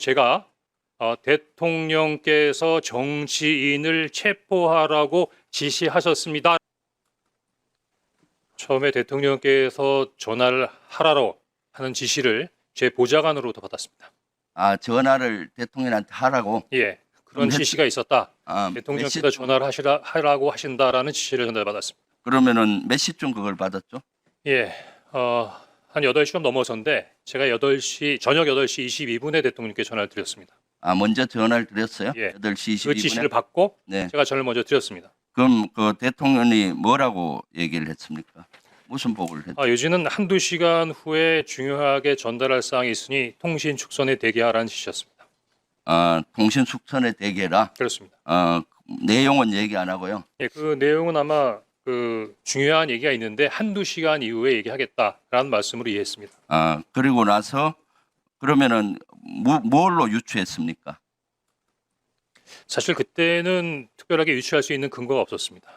제가 대통령께서 정치인을 체포하라고 지시하셨습니다. 처음에 대통령께서 전화를 하라고 하는 지시를 제 보좌관으로부터 받았습니다. 아, 전화를 대통령한테 하라고? 예, 그럼 그런 지시가 있었다. 아, 대통령께서 몇 시- 전화를 하라고 하신다라는 지시를 전달받았습니다. 그러면은 몇 시쯤 그걸 받았죠? 예, 한 8시 좀 넘어서인데 제가 저녁 8시 22분에 대통령께 전화를 드렸습니다. 아, 먼저 전화를 드렸어요? 예. 8시 그 22분에? 지시를 받고 네. 제가 전화를 먼저 드렸습니다. 그럼 그 대통령이 뭐라고 얘기를 했습니까? 무슨 보고를 했죠? 요지는 한두 시간 후에 중요하게 전달할 사항이 있으니 통신 축선에 대기하라는 지시였습니다. 아, 통신 숙선에 대기해라. 그렇습니다. 내용은 얘기 안 하고요. 예, 그 내용은 아마 그 중요한 얘기가 있는데 한두 시간 이후에 얘기하겠다라는 말씀으로 이해했습니다. 아, 그리고 나서 그러면은 뭘로 유추했습니까? 사실 그때는 특별하게 유추할 수 있는 근거가 없었습니다.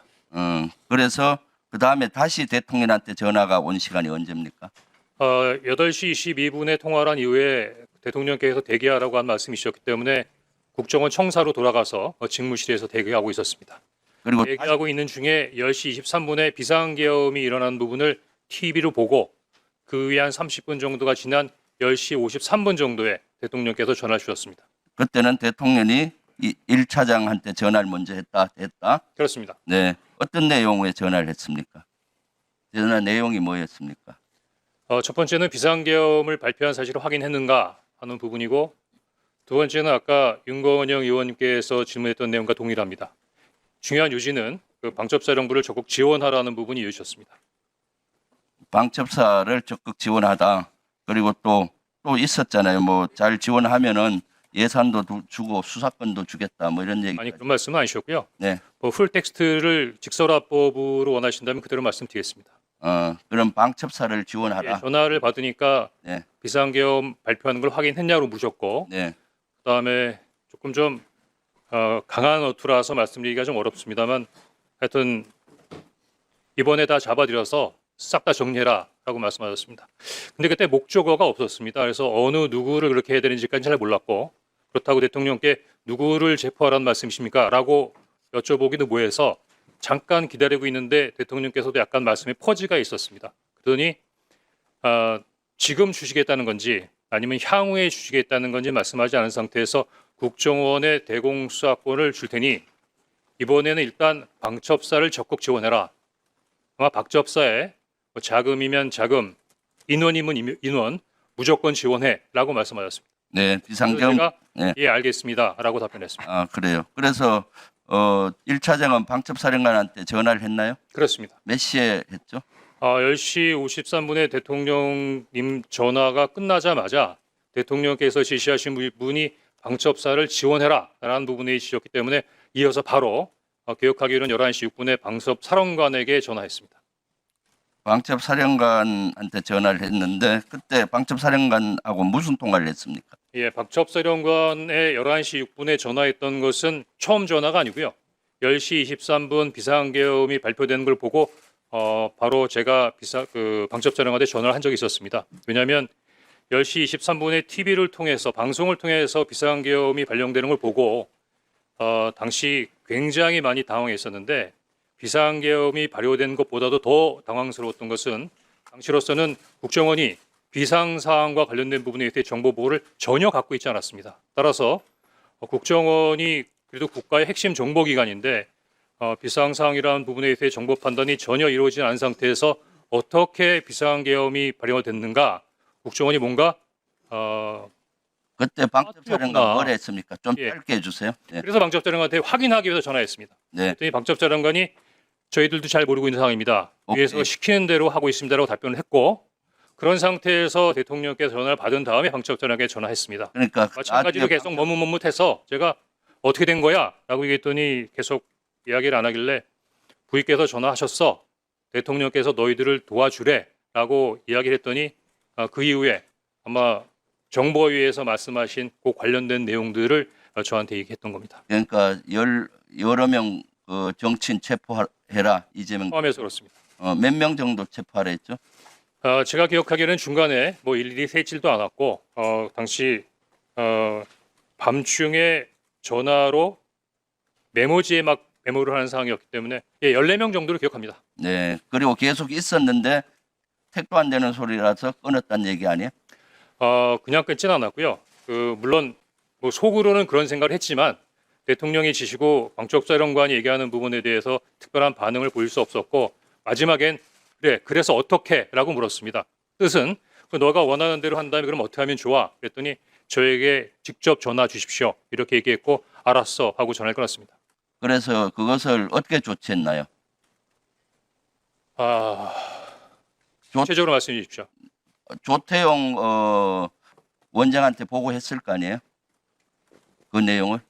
그래서 그 다음에 다시 대통령한테 전화가 온 시간이 언제입니까? 8시 22분에 통화를 한 이후에 대통령께서 대기하라고 한 말씀이셨기 때문에 국정원 청사로 돌아가서 직무실에서 대기하고 있었습니다. 그리고 대기하고 있는 중에 10시 23분에 비상계엄이 일어난 부분을 TV로 보고 그 위에 한 30분 정도가 지난 10시 53분 정도에 대통령께서 전화 주셨습니다. 그때는 대통령이 1차장한테 전화를 먼저 했다. 그렇습니다. 네. 어떤 내용의 전화를 했습니까? 전화 내용이 뭐였습니까? 첫 번째는 비상계엄을 발표한 사실을 확인했는가 하는 부분이고 두 번째는 아까 윤건영 의원님께서 질문했던 내용과 동일합니다. 중요한 요지는 그 방첩사령부를 적극 지원하라는 부분이 이어졌습니다. 방첩사를 적극 지원하다. 그리고 또 있었잖아요. 뭐 잘 지원하면은 예산도 주고 수사권도 주겠다. 뭐 이런 얘기. 아니 그런 말씀은 아니셨고요. 네. 풀 텍스트를 직설화법으로 원하신다면 그대로 말씀드리겠습니다. 그럼 방첩사를 지원하라. 예, 전화를 받으니까 네. 비상계엄 발표하는 걸 확인했냐고 묻었고 네. 그다음에 조금 좀 강한 어투라서 말씀드리기가 좀 어렵습니다만 하여튼 이번에 다 잡아들여서 싹 다 정리해라 라고 말씀하셨습니다. 근데 그때 목적어가 없었습니다. 그래서 어느 누구를 그렇게 해야 되는지까지 잘 몰랐고 그렇다고 대통령께 누구를 체포하라는 말씀이십니까? 라고 여쭤보기도 뭐해서 잠깐 기다리고 있는데 대통령께서도 약간 말씀에 퍼지가 있었습니다. 그러더니 지금 주시겠다는 건지 아니면 향후에 주시겠다는 건지 말씀하지 않은 상태에서 국정원의 대공수사권을 줄 테니 이번에는 일단 방첩사를 적극 지원해라. 아마 방첩사에 자금이면 자금, 인원이면 인원 무조건 지원해라고 말씀하셨습니다. 네. 그래서 비상경. 제가 네. 예 알겠습니다라고 답변했습니다. 아, 그래요. 그래서 1차장은 방첩사령관한테 전화를 했나요? 그렇습니다. 몇 시에 했죠? 10시 53분에 대통령님 전화가 끝나자마자 대통령께서 지시하신 분이 방첩사를 지원해라라는 부분에 지셨기 때문에 이어서 바로 기억하기로는 11시 6분에 방첩사령관에게 전화했습니다. 방첩사령관한테 전화를 했는데 그때 방첩사령관하고 무슨 통화를 했습니까? 예, 방첩사령관에 11시 6분에 전화했던 것은 처음 전화가 아니고요. 10시 23분 비상계엄이 발표되는 걸 보고 바로 제가 방첩사령관한테 전화를 한 적이 있었습니다. 왜냐하면 10시 23분에 TV를 통해서 방송을 통해서 비상계엄이 발령되는 걸 보고 당시 굉장히 많이 당황했었는데 비상계엄이 발효된 것보다도 더 당황스러웠던 것은 당시로서는 국정원이 비상사항과 관련된 부분에 대해 정보 보호를 전혀 갖고 있지 않았습니다. 따라서 국정원이 그래도 국가의 핵심 정보기관인데 비상사항이라는 부분에 대해 정보 판단이 전혀 이루어지지 않은 상태에서 어떻게 비상계엄이 발효됐는가 국정원이 뭔가 그때 방첩사령관 그렇구나. 뭘 했습니까? 좀 예. 짧게 해주세요. 네. 그래서 방첩사령관한테 확인하기 위해서 전화했습니다. 네. 그랬더니 방첩사령관이 저희들도 잘 모르고 있는 상황입니다. 위에서 오케이. 시키는 대로 하고 있습니다라고 답변을 했고 그런 상태에서 대통령께서 전화를 받은 다음에 방첩사령관에게 전화했습니다. 그러니까 마찬가지로 계속 머뭇머뭇해서 제가 어떻게 된 거야? 라고 얘기했더니 계속 이야기를 안 하길래 부위께서 전화하셨어. 대통령께서 너희들을 도와주래 라고 이야기를 했더니 그 이후에 아마 정보위에서 말씀하신 그 관련된 내용들을 저한테 얘기했던 겁니다. 그러니까 여러 명 정치인 체포해라 이재명. 포함해서 그렇습니다. 몇 명 정도 체포하라 했죠? 제가 기억하기에는 중간에 뭐 일일이 세지도 않았고 당시 밤중에 전화로 메모지에 막 메모를 하는 상황이었기 때문에 14명 정도를 기억합니다. 네. 그리고 계속 있었는데 택도 안 되는 소리라서 끊었다는 얘기 아니에요? 그냥 끊지는 않았고요. 물론 뭐 속으로는 그런 생각을 했지만 대통령이 지시고 광적사령관이 얘기하는 부분에 대해서 특별한 반응을 보일 수 없었고 마지막엔 그래 그래서 어떻게? 라고 물었습니다. 뜻은 너가 원하는 대로 한다면 그럼 어떻게 하면 좋아? 그랬더니 저에게 직접 전화 주십시오. 이렇게 얘기했고 알았어 하고 전화를 끊었습니다. 그래서 그것을 어떻게 조치했나요? 구체적으로 말씀해 주십시오. 조태용 원장한테 보고했을 거 아니에요? 그 내용을?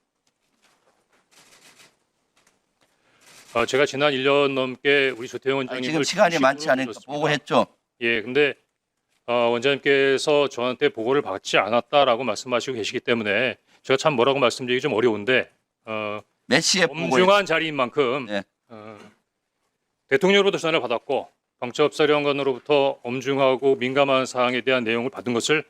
제가 지난 1년 넘게 우리 조태용 아니, 원장님을 지금 시간이 많지 않으니까 들었습니다. 보고했죠. 예, 근데 원장님께서 저한테 보고를 받지 않았다라고 말씀하시고 계시기 때문에 제가 참 뭐라고 말씀드리기 좀 어려운데 몇 시에 보고했죠? 엄중한 자리인 만큼 네. 대통령으로부터 전화를 받았고 방첩사령관으로부터 엄중하고 민감한 사항에 대한 내용을 받은 것을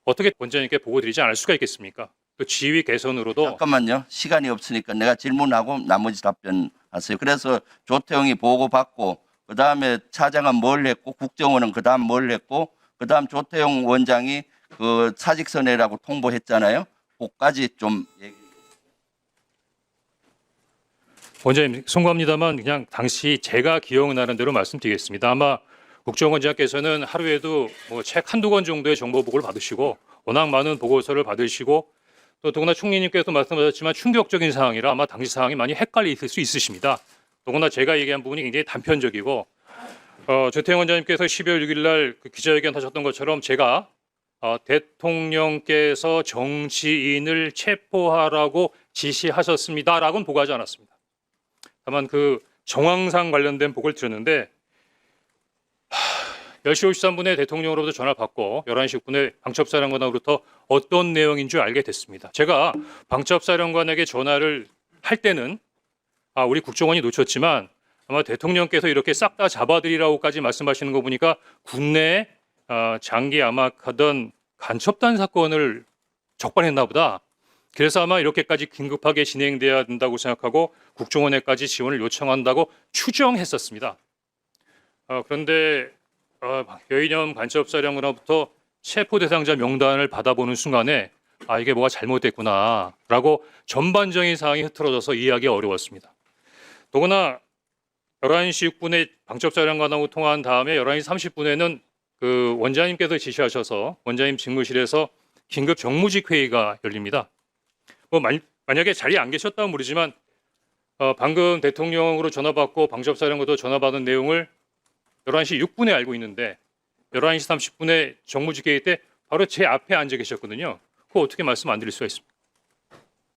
어떻게 원장님께 보고드리지 않을 수가 있겠습니까? 또 지휘 개선으로도 잠깐만요. 시간이 없으니까 내가 질문하고 나머지 답변하세요. 그래서 조태용이 보고받고 그다음에 차장은 뭘 했고 국정원은 그다음 뭘 했고 그다음 조태용 원장이 그 사직서내라고 통보했잖아요. 그까지 좀 얘기. 원장님 송구합니다만 그냥 당시 제가 기억나는 대로 말씀드리겠습니다. 아마 국정원장께서는 하루에도 뭐 책 한두 권 정도의 정보 보고를 받으시고 워낙 많은 보고서를 받으시고 또 더구나 총리님께서 말씀하셨지만 충격적인 상황이라 아마 당시 상황이 많이 헷갈리실 수 있으십니다. 더구나 제가 얘기한 부분이 굉장히 단편적이고 조태용 원장님께서 12월 6일 날 그 기자회견 하셨던 것처럼 제가 대통령께서 정치인을 체포하라고 지시하셨습니다라고는 보고하지 않았습니다. 다만 그 정황상 관련된 보고를 드렸는데 10시 53분에 대통령으로부터 전화를 받고 11시 6분에 방첩사령관으로부터 어떤 내용인 줄 알게 됐습니다. 제가 방첩사령관에게 전화를 할 때는 우리 국정원이 놓쳤지만 아마 대통령께서 이렇게 싹 다 잡아드리라고까지 말씀하시는 거 보니까 국내에 장기 암약하던 간첩단 사건을 적발했나 보다. 그래서 아마 이렇게까지 긴급하게 진행돼야 된다고 생각하고 국정원에까지 지원을 요청한다고 추정했었습니다. 그런데 여인영 간첩사령관으로부터 체포 대상자 명단을 받아보는 순간에 이게 뭐가 잘못됐구나라고 전반적인 상황이 흐트러져서 이해하기 어려웠습니다. 더구나 11시 6분에 방첩사령관하고 통화한 다음에 11시 30분에는 그 원장님께서 지시하셔서 원장님 직무실에서 긴급 정무직 회의가 열립니다. 뭐 만약에 자리에 안 계셨다면 모르지만 방금 대통령으로 전화받고 방첩사령관도 전화받은 내용을 11시 6분에 알고 있는데 11시 30분에 정무직 회의 때 바로 제 앞에 앉아 계셨거든요. 그거 어떻게 말씀 안 드릴 수가 있습니까?